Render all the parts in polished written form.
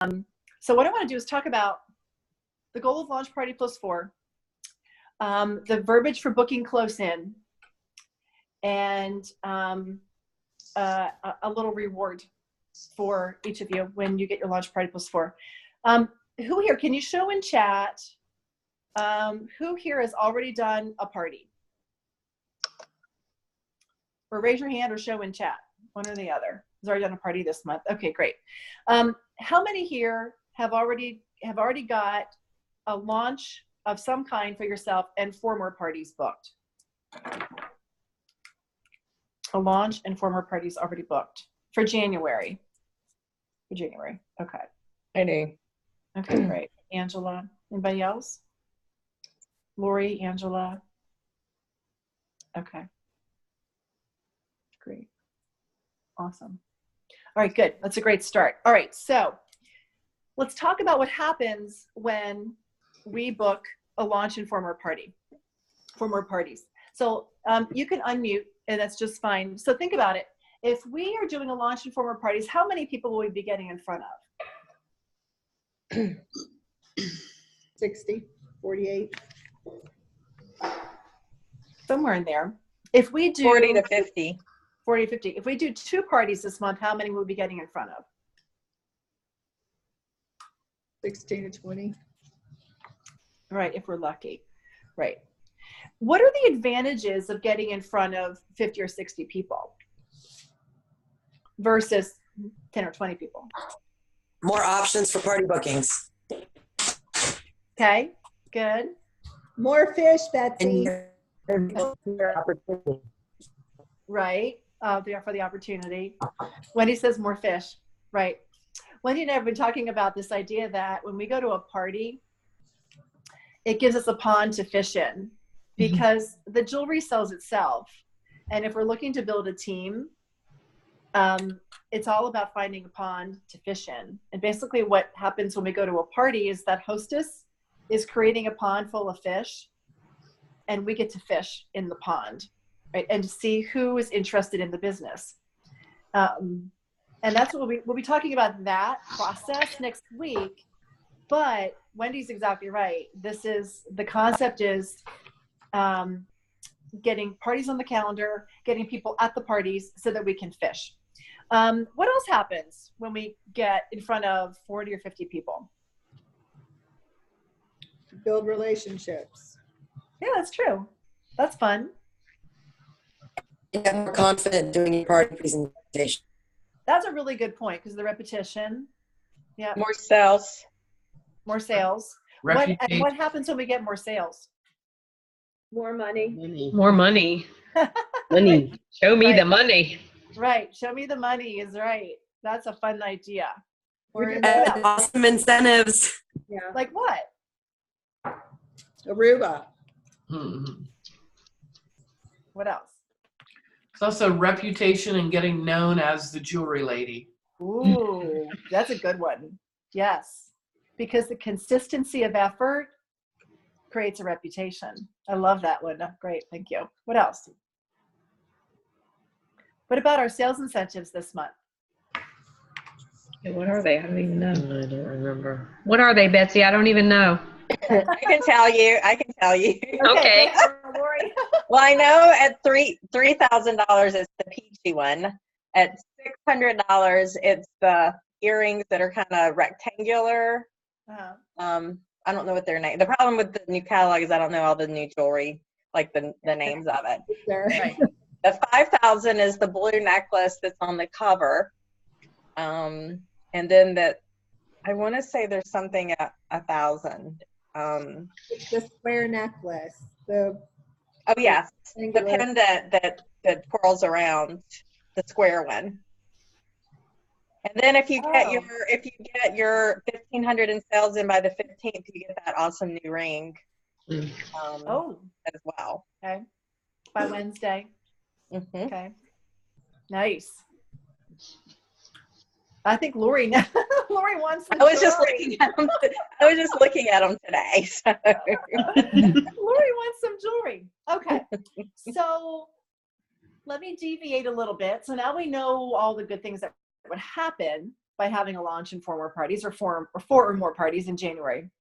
So what I want to do is talk about the goal of Launch Party Plus 4, the verbiage for booking close in, and a little reward for each of you when you get your Launch Party Plus 4. Who here, can you show in chat, who here has already done a party? Or raise your hand or show in chat, one or the other. Has already done a party this month. Okay, great. How many here have already got a launch of some kind for yourself and 4 more parties booked? A launch and 4 more parties already booked for January. For January. Okay. I do. Okay, great. Angela, anybody else? Lori, Angela. Okay. Great. Awesome. All right, good. That's a great start. All right, so let's talk about what happens when we book a launch and 4 more party, 4 more parties. So you can unmute, and that's just fine. So think about it. If we are doing a launch and 4 more parties, how many people will we be getting in front of? 60, 48. Somewhere in there. If we do 40 to 50. 40 to 50. If we do 2 parties this month, how many will we be getting in front of? 16 to 20. Right, if we're lucky. Right. What are the advantages of getting in front of 50 or 60 people versus 10 or 20 people? More options for party bookings. Okay, good. More fish, Betsy. Opportunity. Right, there for the opportunity. Wendy says more fish. Right. Wendy and I have been talking about this idea that when we go to a party, it gives us a pond to fish in because the jewelry sells itself. And if we're looking to build a team, it's all about finding a pond to fish in. And basically what happens when we go to a party is that hostess is creating a pond full of fish, and we get to fish in the pond, right? And to see who is interested in the business. And that's what we'll be talking about, that process next week. But Wendy's exactly right. The concept is getting parties on the calendar, getting people at the parties so that we can fish. What else happens when we get in front of 40 or 50 people? Build relationships. Yeah, that's true. That's fun. You get more confident doing your party presentation. That's a really good point because the repetition. Yeah. More sales. More sales. What happens when we get more sales? More money. More money. Money. Show me the money. Right. Show me the money is right. That's a fun idea. Or awesome incentives. Yeah. Like what? Aruba. Mm-hmm. What else? It's also reputation and getting known as the jewelry lady. Ooh, that's a good one. Yes. Because the consistency of effort creates a reputation. I love that one. Great. Thank you. What else? What about our sales incentives this month? Yeah, what are they? I don't even know. I don't remember. What are they, Betsy? I don't even know. I can tell you. Okay. Lori. Well, I know at $3,000 it's the peachy one. At $600 it's the earrings that are kind of rectangular. Uh-huh. I don't know what their name. The problem with the new catalog is I don't know all the new jewelry, like the names of it. Right. The $5,000 is the blue necklace that's on the cover, and then I want to say there's something at $1,000. It's the square necklace. Oh yes, the pendant that twirls around, the square one. And then if you get your 1,500 in sales in by the 15th, you get that awesome new ring. As well. Okay. By Wednesday. Mm-hmm. Okay. Nice. I think Lori wants some. I was just looking at them today. So. Lori wants some jewelry. Okay. So let me deviate a little bit. So now we know all the good things that would happen. by having a launch and 4 more parties or 4 or more parties in January.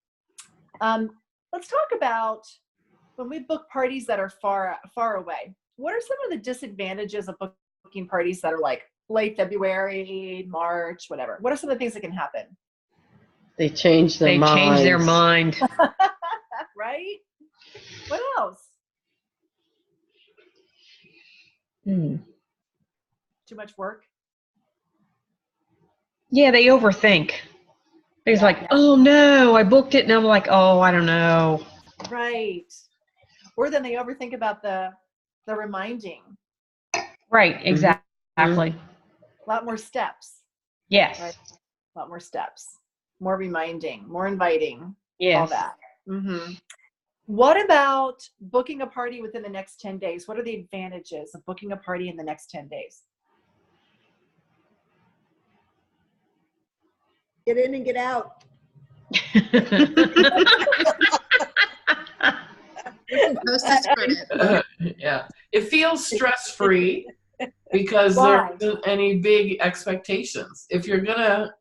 Let's talk about when we book parties that are far away. What are some of the disadvantages of booking parties that are like late February, March, whatever? What are some of the things that can happen? They change their They minds. change their mind. Right? What else? Hmm. Too much work? Yeah, they overthink. It's Yeah. like, oh no, I booked it, and I'm like, oh, I don't know. Right. Or then they overthink about the reminding. Right, exactly. A lot more steps. Yes. Right. A lot more steps. More reminding, more inviting, Yes. all that. Mm-hmm. What about booking a party within the next 10 days? What are the advantages of booking a party in the next 10 days? Get in and get out. Post this credit. Yeah. It feels stress-free because Why? there isn't any big expectations. If you're gonna,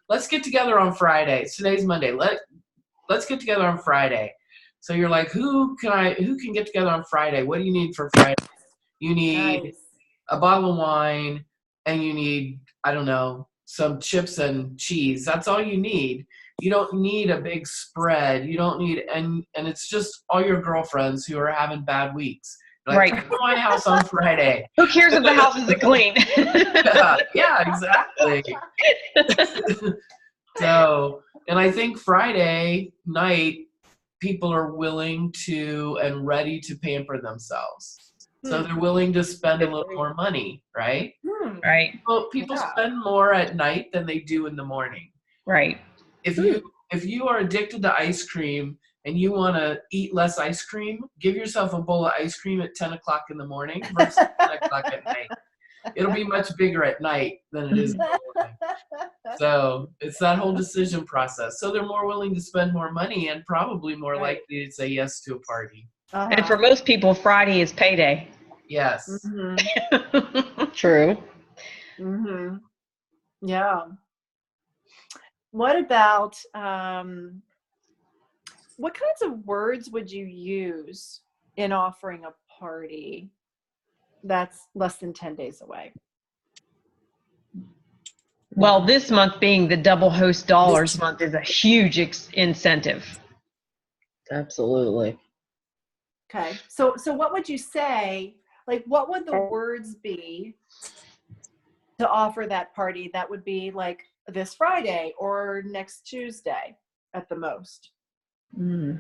let's get together on Friday. Today's Monday. Let's get together on Friday. So you're like, who can get together on Friday? What do you need for Friday? You need Nice. a bottle of wine, and you need, I don't know, some chips and cheese. That's all you need. You don't need a big spread. You don't need, and it's just all your girlfriends who are having bad weeks. Like, Right. come to my house on Friday. Who cares if the house isn't clean? Yeah, exactly. So, and I think Friday night, people are willing to and ready to pamper themselves. So they're willing to spend a little more money, right? Right, Well, people Yeah. spend more at night than they do in the morning. right. If you are addicted to ice cream and you want to eat less ice cream, give yourself a bowl of ice cream at 10 o'clock in the morning versus 10 o'clock at night. It'll be much bigger at night than it is in the morning. So it's that whole decision process. So they're more willing to spend more money and probably more Right. likely to say yes to a party. And for most people, Friday is payday. Yes. True. Mm-hmm. Yeah. What about what kinds of words would you use in offering a party that's less than 10 days away? Well, this month being the double host dollars month is a huge incentive. Absolutely. Okay. So what would you say? Like, what would the words be to offer that party? That would be like this Friday or next Tuesday at the most. I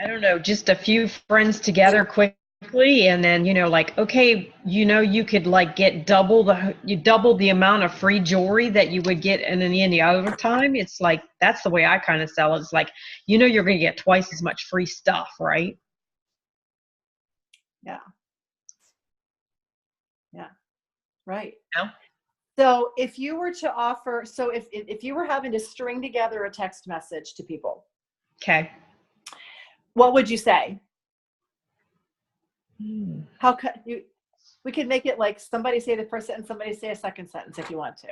don't know, just a few friends together quickly, and then, like, okay, you could like get double the amount of free jewelry that you would get in any other time. It's like, that's the way I kind of sell it. It's like, you're going to get twice as much free stuff, right? Yeah. Right. Yeah. So if you were to offer, so if you were having to string together a text message to people, Okay. what would you say? How could you? We could make it like somebody say the first sentence, somebody say a second sentence if you want to.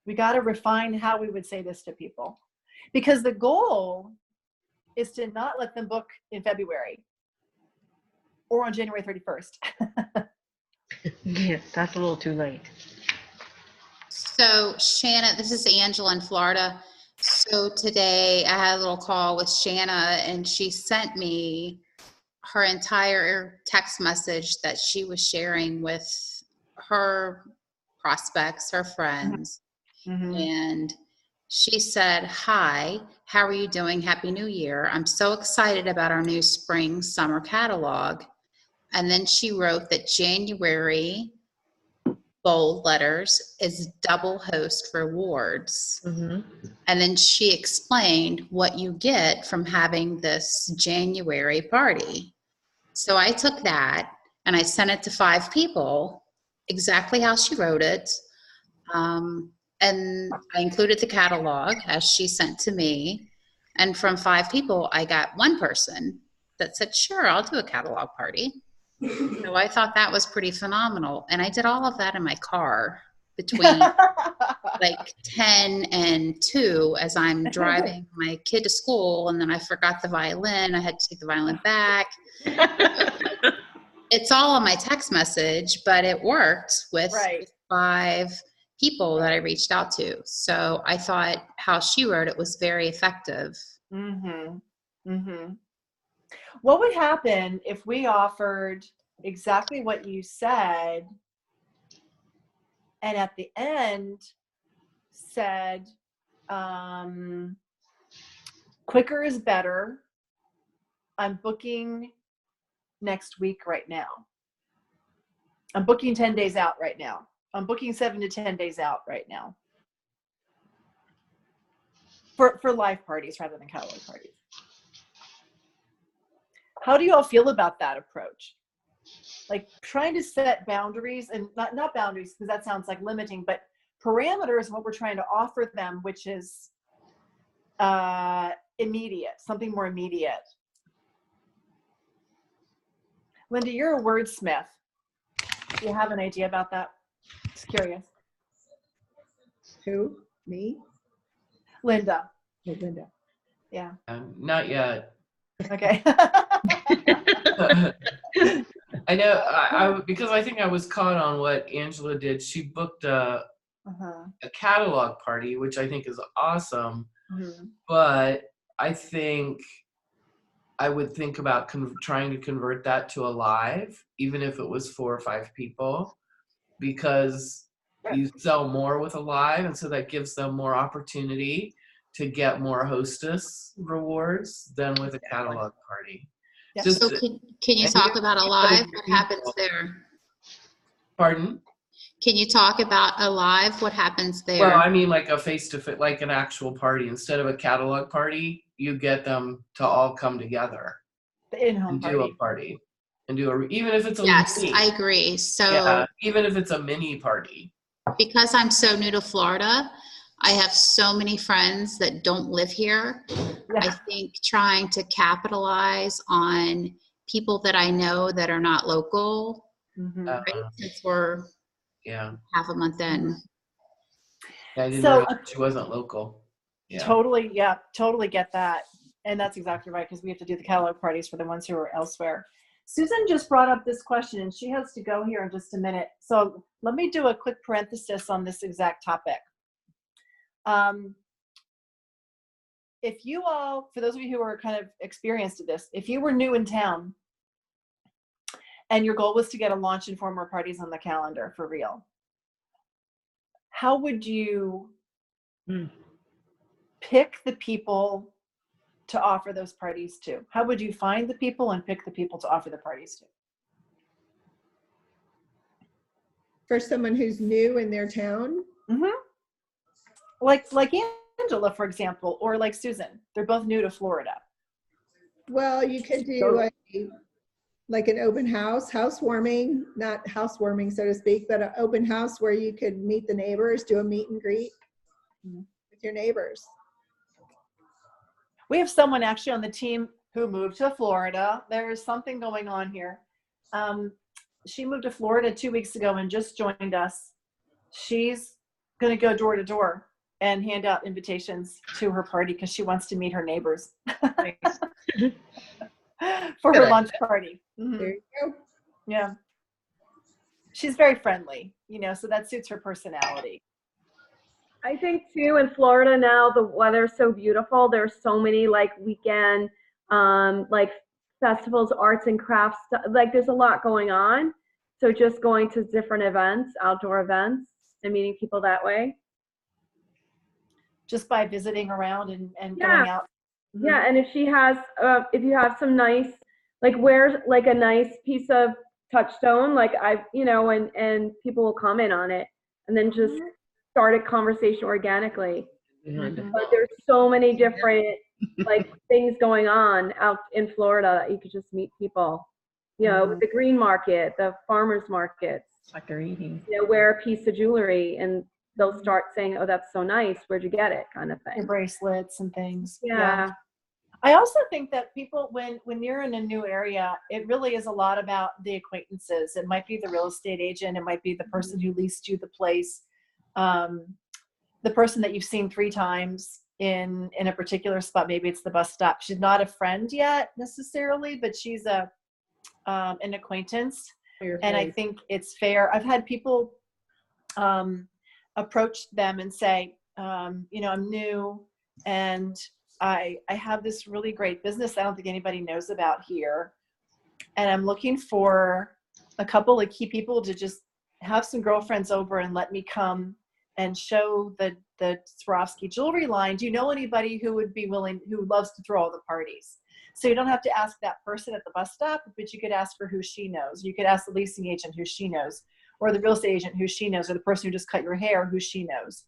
We got to refine how we would say this to people, because the goal is to not let them book in February or on January 31st. Yes, that's a little too late. So Shanna, this is Angela in Florida. So today I had a little call with Shanna, and she sent me her entire text message that she was sharing with her prospects, her friends. And she said, "Hi, how are you doing? Happy New Year. I'm so excited about our new spring summer catalog." And then she wrote that January, bold letters, is double host rewards. And then she explained what you get from having this January party. So I took that and I sent it to 5 people, exactly how she wrote it. And I included the catalog as she sent to me. And from 5 people, I got 1 person that said, "Sure, I'll do a catalog party." So I thought that was pretty phenomenal. And I did all of that in my car between like 10 and 2 as I'm driving my kid to school. And then I forgot the violin. I had to take the violin back. It's all on my text message, but it worked with Right. 5 people that I reached out to. So I thought how she wrote it was very effective. Mm-hmm. Mm-hmm. What would happen if we offered exactly what you said and at the end said, quicker is better. I'm booking next week right now. I'm booking 10 days out right now. I'm booking 7 to 10 days out right now. For live parties rather than catalog parties. How do you all feel about that approach? Like trying to set boundaries, and not boundaries because that sounds like limiting, but parameters of what we're trying to offer them, which is immediate, something more immediate. Linda, you're a wordsmith. Do you have an idea about that? Just curious. Who? Me? Linda. Oh, Linda. Yeah. Not yet. Okay. I know, I because I think I was caught on what Angela did. She booked a catalog party, which I think is awesome. Mm-hmm. But I think I would think about trying to convert that to a live, even if it was 4 or 5 people, because you sell more with a live, and so that gives them more opportunity to get more hostess rewards than with a catalog party. Yeah. Just, So can you talk about a live? What happens there? Pardon? Can you talk about a live? What happens there? Well, I mean like a face-to-face, like an actual party. Instead of a catalog party, you get them to all come together The in-home and party. do a party. And do even if it's a Yes, mini. I agree. So Yeah, even if it's a mini party. because I'm so new to Florida, I have so many friends that don't live here. Yeah. I think trying to capitalize on people that I know that are not local, Mm-hmm. right? Since we're Yeah. half a month in. I didn't So, realize she wasn't local. Yeah. Totally get that. And that's exactly right, because we have to do the catalog parties for the ones who are elsewhere. Susan just brought up this question, and she has to go here in just a minute. So let me do a quick parenthesis on this exact topic. If you all, for those of you who are kind of experienced at this, if you were new in town and your goal was to get a launch and 4 more parties on the calendar for real, how would you pick the people to offer those parties to? How would you find the people and pick the people to offer the parties to? For someone who's new in their town? Mm-hmm. Like Angela, for example, or like Susan. They're both new to Florida. Well, you could do like an open housewarming, not housewarming, so to speak, but an open house where you could meet the neighbors, do a meet and greet with your neighbors. We have someone actually on the team who moved to Florida. There is something going on here. She moved to Florida 2 weeks ago and just joined us. She's going to go door to door and hand out invitations to her party because she wants to meet her neighbors for her lunch party. Mm-hmm. There you go. Yeah. She's very friendly, so that suits her personality. I think too, in Florida now, the weather's so beautiful. There's so many like weekend, like festivals, arts and crafts, like there's a lot going on. So just going to different events, outdoor events, and meeting people that way. Just by visiting around and Yeah. going out. Mm-hmm. Yeah, and if she has, if you have some nice, like wear like a nice piece of Touchstone, like and people will comment on it, and then just start a conversation organically. But there's so many different like things going on out in Florida that you could just meet people. The green market, the farmers markets. Like they're eating. Wear a piece of jewelry and they'll start saying, "Oh, that's so nice. Where'd you get it?" kind of thing. Your bracelets and things. Yeah. I also think that people, when you're in a new area, it really is a lot about the acquaintances. It might be the real estate agent. It might be the person who leased you the place. The person that you've seen 3 times in a particular spot. Maybe it's the bus stop. She's not a friend yet necessarily, but she's an acquaintance. And I think it's fair. I've had people approach them and say, I'm new and I have this really great business I don't think anybody knows about here. And I'm looking for a couple of key people to just have some girlfriends over and let me come and show the Swarovski jewelry line. Do you know anybody who would be willing, who loves to throw all the parties? So you don't have to ask that person at the bus stop, but you could ask for who she knows. You could ask the leasing agent who she knows, or the real estate agent who she knows, or the person who just cut your hair who she knows.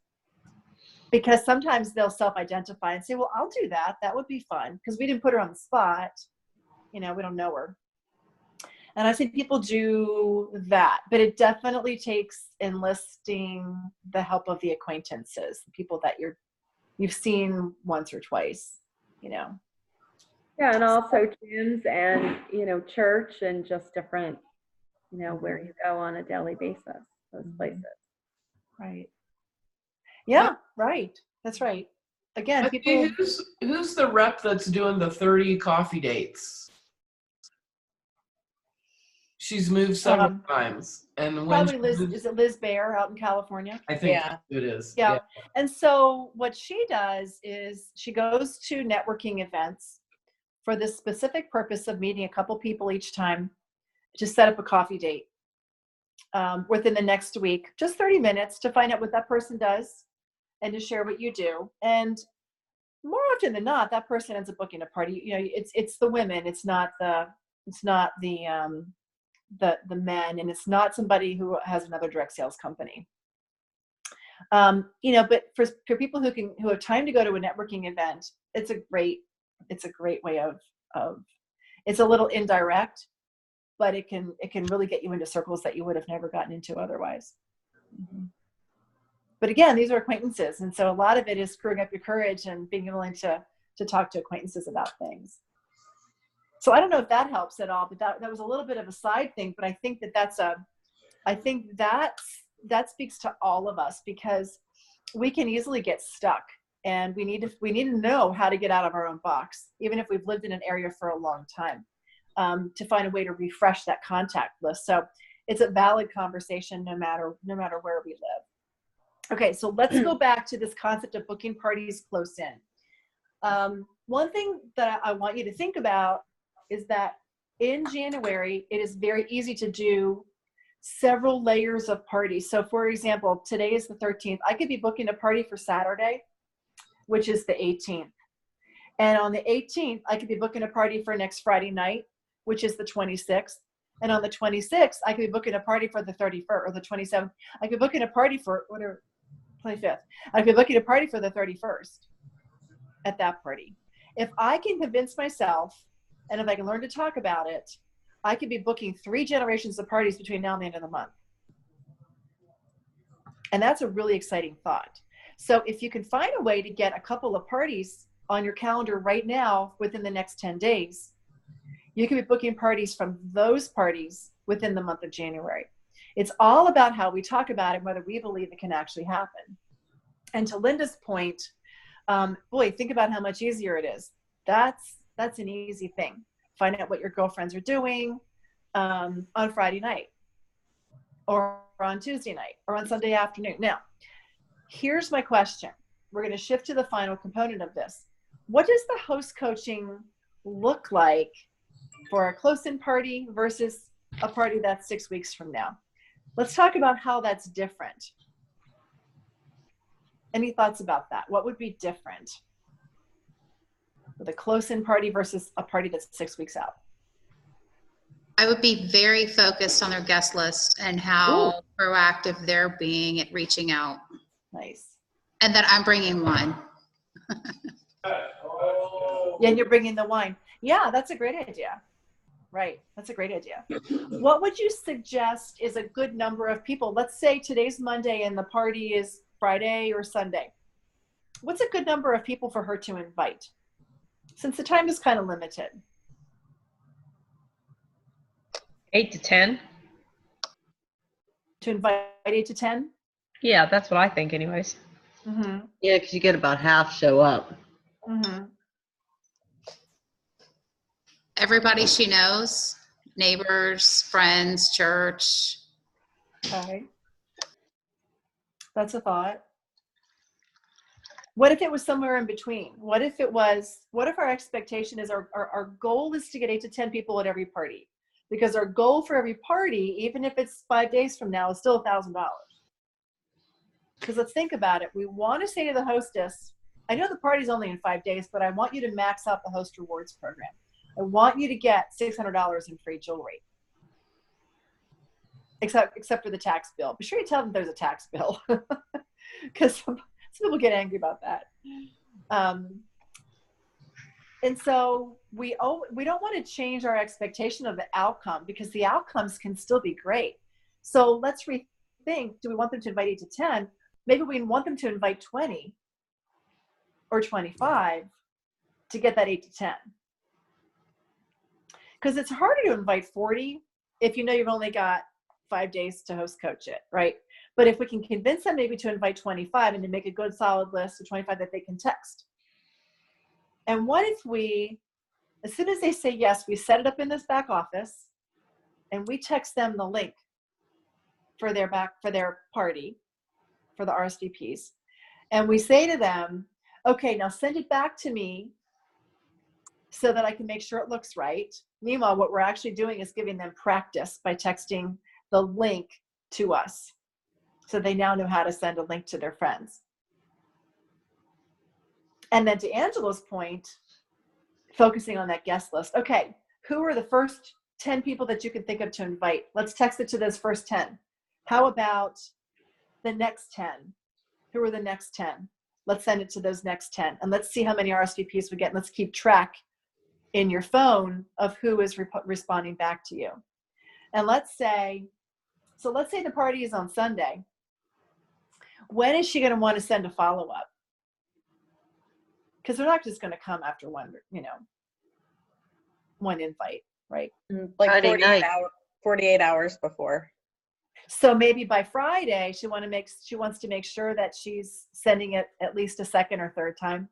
Because sometimes they'll self-identify and say, well, I'll do that. That would be fun because we didn't put her on the spot. We don't know her. And I see people do that, but it definitely takes enlisting the help of the acquaintances, the people that you've seen once or twice, Yeah, and also gyms and, church and just different, where you go on a daily basis, those places. Right. Yeah, right. That's right. Again, people. Who's the rep that's doing the 30 coffee dates? She's moved several times, and probably Liz. Is it Liz Bear out in California? I think it is. Yeah. And so what she does is she goes to networking events for this specific purpose of meeting a couple people each time to set up a coffee date within the next week, just 30 minutes to find out what that person does and to share what you do. And more often than not, that person ends up booking a party. It's the women. It's not the men, and it's not somebody who has another direct sales company. But for people who have time to go to a networking event, it's a great way of it's a little indirect, but it can really get you into circles that you would have never gotten into otherwise. Mm-hmm. But again, these are acquaintances, and so a lot of it is screwing up your courage and being willing to talk to acquaintances about things. So I don't know if that helps at all, but that was a little bit of a side thing. But I think that speaks to all of us, because we can easily get stuck, and we need to know how to get out of our own box, even if we've lived in an area for a long time, to find a way to refresh that contact list. So it's a valid conversation no matter where we live. Okay, so let's go back to this concept of booking parties close in. One thing that I want you to think about is that in January, it is very easy to do several layers of parties. So for example, today is the 13th. I could be booking a party for Saturday, which is the 18th. And on the 18th, I could be booking a party for next Friday night, which is the 26th. And on the 26th, I could be booking a party for the 31st or the 27th. I could be booking a party for 25th. I could be booking a party for the 31st at that party. If I can convince myself, and if I can learn to talk about it, I could be booking 3 generations of parties between now and the end of the month. And that's a really exciting thought. So if you can find a way to get a couple of parties on your calendar right now within the next 10 days, you can be booking parties from those parties within the month of January. It's all about how we talk about it, whether we believe it can actually happen. And to Linda's point, think about how much easier it is. That's an easy thing. Find out what your girlfriends are doing on Friday night or on Tuesday night or on Sunday afternoon. Now, here's my question. We're going to shift to the final component of this. What does the host coaching look like for a close-in party versus a party that's 6 weeks from now? Let's talk about how that's different. Any thoughts about that? What would be different with a close-in party versus a party that's 6 weeks out? I would be very focused on their guest list and how proactive they're being at reaching out. Nice. And that I'm bringing wine. Yeah, and you're bringing the wine. Yeah, that's a great idea. Right, that's a great idea. What would you suggest is a good number of people? Let's say today's Monday and the party is Friday or Sunday. What's a good number of people for her to invite? Since the time is kind of limited. 8 to 10? To invite 8 to 10? Yeah, that's what I think anyways. Mm-hmm. Yeah, because you get about half show up. Mm-hmm. Everybody she knows, neighbors, friends, church. Okay. That's a thought. What if it was somewhere in between? What if our expectation is our goal is to get 8 to 10 people at every party? Because our goal for every party, even if it's 5 days from now, is still $1,000. Because let's think about it. We want to say to the hostess, I know the party's only in 5 days, but I want you to max out the host rewards program. I want you to get $600 in free jewelry. Except for the tax bill. Be sure you tell them there's a tax bill. Because some people get angry about that. And so we don't want to change our expectation of the outcome, because the outcomes can still be great. So let's rethink, do we want them to invite 8 to 10? Maybe we want them to invite 20 or 25 to get that 8 to 10. Because it's harder to invite 40 if you know you've only got 5 days to host coach it, right? But if we can convince them maybe to invite 25 and to make a good solid list of 25 that they can text. And what if we, as soon as they say yes, we set it up in this back office and we text them the link for their party, for the RSVPs. And we say to them, okay, now send it back to me so that I can make sure it looks right. Meanwhile, what we're actually doing is giving them practice by texting the link to us. So they now know how to send a link to their friends. And then to Angela's point, focusing on that guest list. Okay, who are the first 10 people that you can think of to invite? Let's text it to those first 10. How about the next 10? Who are the next 10? Let's send it to those next 10. And let's see how many RSVPs we get. And let's keep track in your phone of who is responding back to you. And let's say the party is on Sunday. When is she going to want to send a follow-up? Because they're not just going to come after one invite, right? Like Friday night. 48 hours before. So maybe by Friday, she wants to make sure that she's sending it at least a second or third time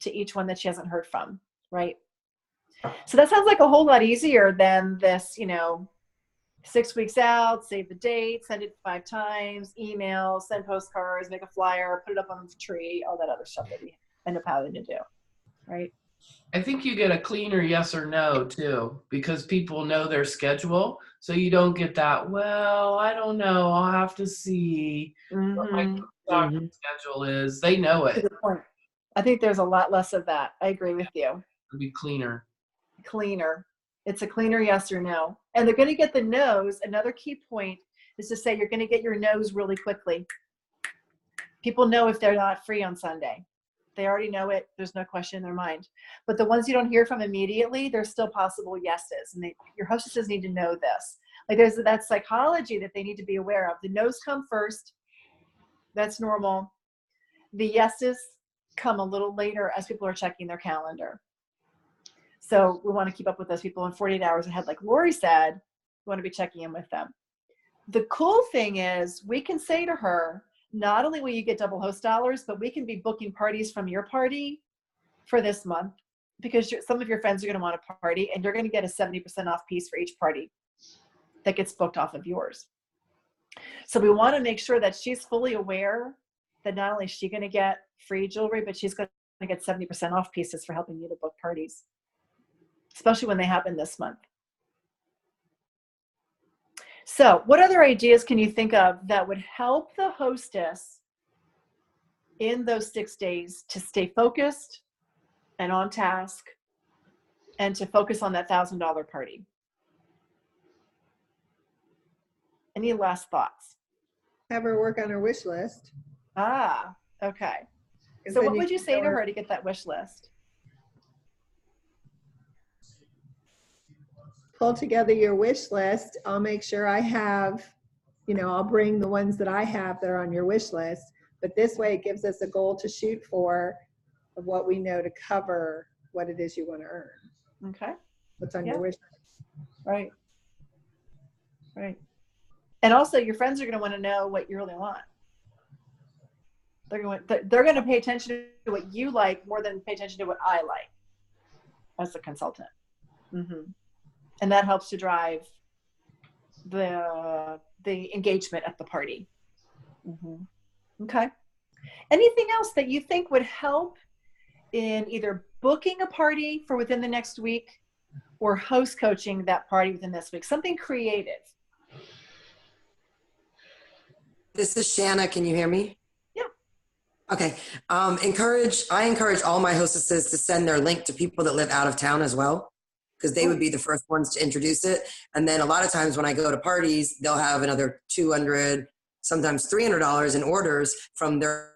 to each one that she hasn't heard from, right? So that sounds like a whole lot easier than this, 6 weeks out, save the date, send it 5 times, email, send postcards, make a flyer, put it up on the tree, all that other stuff that we end up having to do, right? I think you get a cleaner yes or no too, because people know their schedule. So you don't get that, well, I don't know, I'll have to see what my doctor's schedule is. They know it. Good point. I think there's a lot less of that. I agree with you. It'll be cleaner. It's a cleaner yes or no. And they're going to get the no's. Another key point is to say you're going to get your no's really quickly. People know if they're not free on Sunday. They already know it. There's no question in their mind. But the ones you don't hear from immediately, there's still possible yeses. And your hostesses need to know this. Like there's that psychology that they need to be aware of. The no's come first. That's normal. The yeses come a little later as people are checking their calendar. So we want to keep up with those people in 48 hours ahead. Like Lori said, we want to be checking in with them. The cool thing is we can say to her, not only will you get double host dollars, but we can be booking parties from your party for this month because some of your friends are going to want a party and you're going to get a 70% off piece for each party that gets booked off of yours. So we want to make sure that she's fully aware that not only is she going to get free jewelry, but she's going to get 70% off pieces for helping you to book parties, especially when they happen this month. So what other ideas can you think of that would help the hostess in those 6 days to stay focused and on task and to focus on that $1,000 party? Any last thoughts? Have her work on her wish list. Ah, okay. So what would you say to her to get that wish list? Pull together your wish list. I'll make sure I have, I'll bring the ones that I have that are on your wish list. But this way it gives us a goal to shoot for of what we know to cover what it is you want to earn. Okay. What's on Yeah. your wish list. Right. Right. And also your friends are going to want to know what you really want. They're going to pay attention to what you like more than pay attention to what I like as a consultant. And that helps to drive the engagement at the party. Okay. Anything else that you think would help in either booking a party for within the next week or host coaching that party within this week? Something creative. This is Shanna. Can you hear me? Yeah. Okay. I encourage all my hostesses to send their link to people that live out of town as well, because they would be the first ones to introduce it. And then a lot of times when I go to parties, they'll have another $200, sometimes $300 in orders from their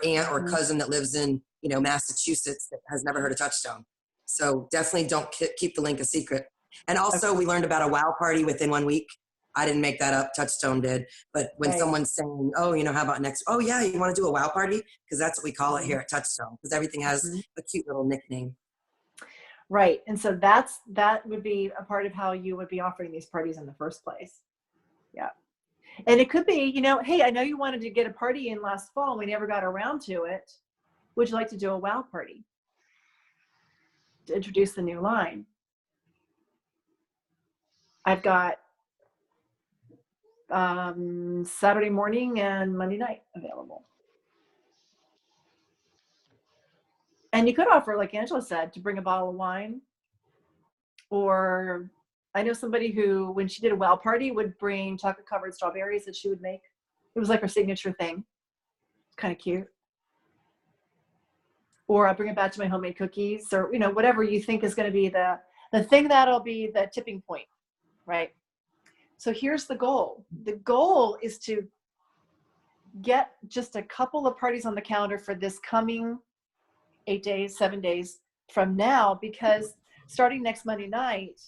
aunt or cousin that lives in, Massachusetts that has never heard of Touchstone. So definitely don't keep the link a secret. And also we learned about a wow party within 1 week. I didn't make that up. Touchstone did. But when someone's saying, oh, how about next? Oh, yeah, you want to do a wow party? Because that's what we call it here at Touchstone, because everything has a cute little nickname. Right. And so that would be a part of how you would be offering these parties in the first place. Yeah. And it could be, hey, I know you wanted to get a party in last fall and we never got around to it. Would you like to do a wow party to introduce the new line? I've got Saturday morning and Monday night available. And you could offer, like Angela said, to bring a bottle of wine. Or I know somebody who, when she did a wow party, would bring chocolate covered strawberries that she would make. It was like her signature thing. Kind of cute. Or I'll bring it back to my homemade cookies, or whatever you think is going to be the thing that'll be the tipping point, right? So here's the goal. The goal is to get just a couple of parties on the calendar for this coming 8 days, 7 days from now, because starting next Monday night,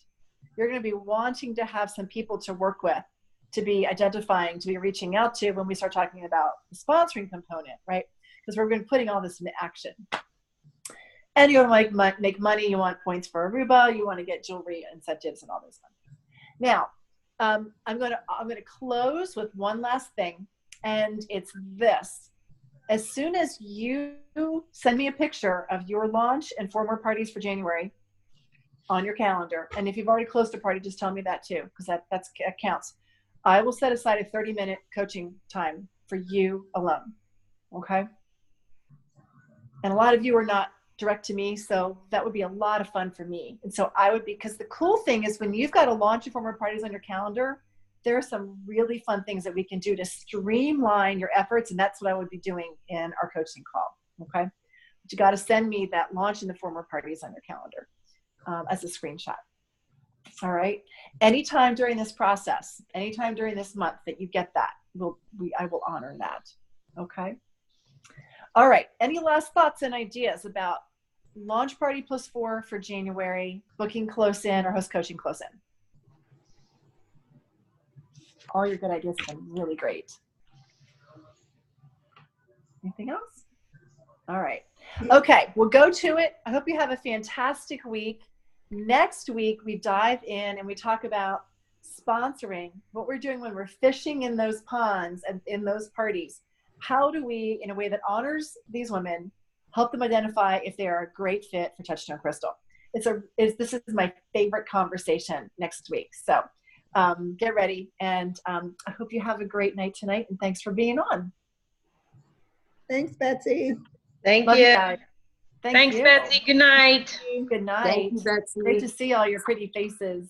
you're going to be wanting to have some people to work with, to be identifying, to be reaching out to when we start talking about the sponsoring component, right? Because we're going to be putting all this into action. And you want to make money, you want points for Aruba, you want to get jewelry incentives and all those things. Now, I'm going to close with one last thing, and it's this. As soon as you send me a picture of your launch and 4 more parties for January on your calendar, and if you've already closed a party, just tell me that too, because that counts. I will set aside a 30-minute coaching time for you alone, okay? And a lot of you are not direct to me, so that would be a lot of fun for me. And so I would be, because the cool thing is when you've got a launch and 4 more parties on your calendar, there are some really fun things that we can do to streamline your efforts, and that's what I would be doing in our coaching call, okay? But you got to send me that launch and the 4 more parties on your calendar as a screenshot. All right. Anytime during this process, anytime during this month that you get that, I will honor that. Okay. All right. Any last thoughts and ideas about launch party plus 4 for January, booking close in, or host coaching close in? All your good ideas have been really great. Anything else? All right. Okay. We'll go to it. I hope you have a fantastic week. Next week, we dive in and we talk about sponsoring, what we're doing when we're fishing in those ponds and in those parties. How do we, in a way that honors these women, help them identify if they are a great fit for Touchstone Crystal? This is my favorite conversation next week. So get ready. And I hope you have a great night tonight. And thanks for being on. Thanks, Betsy. Thank Love you. guys. Thanks, you. Betsy. Good night. Good night. Thank you, Betsy. Great to see all your pretty faces.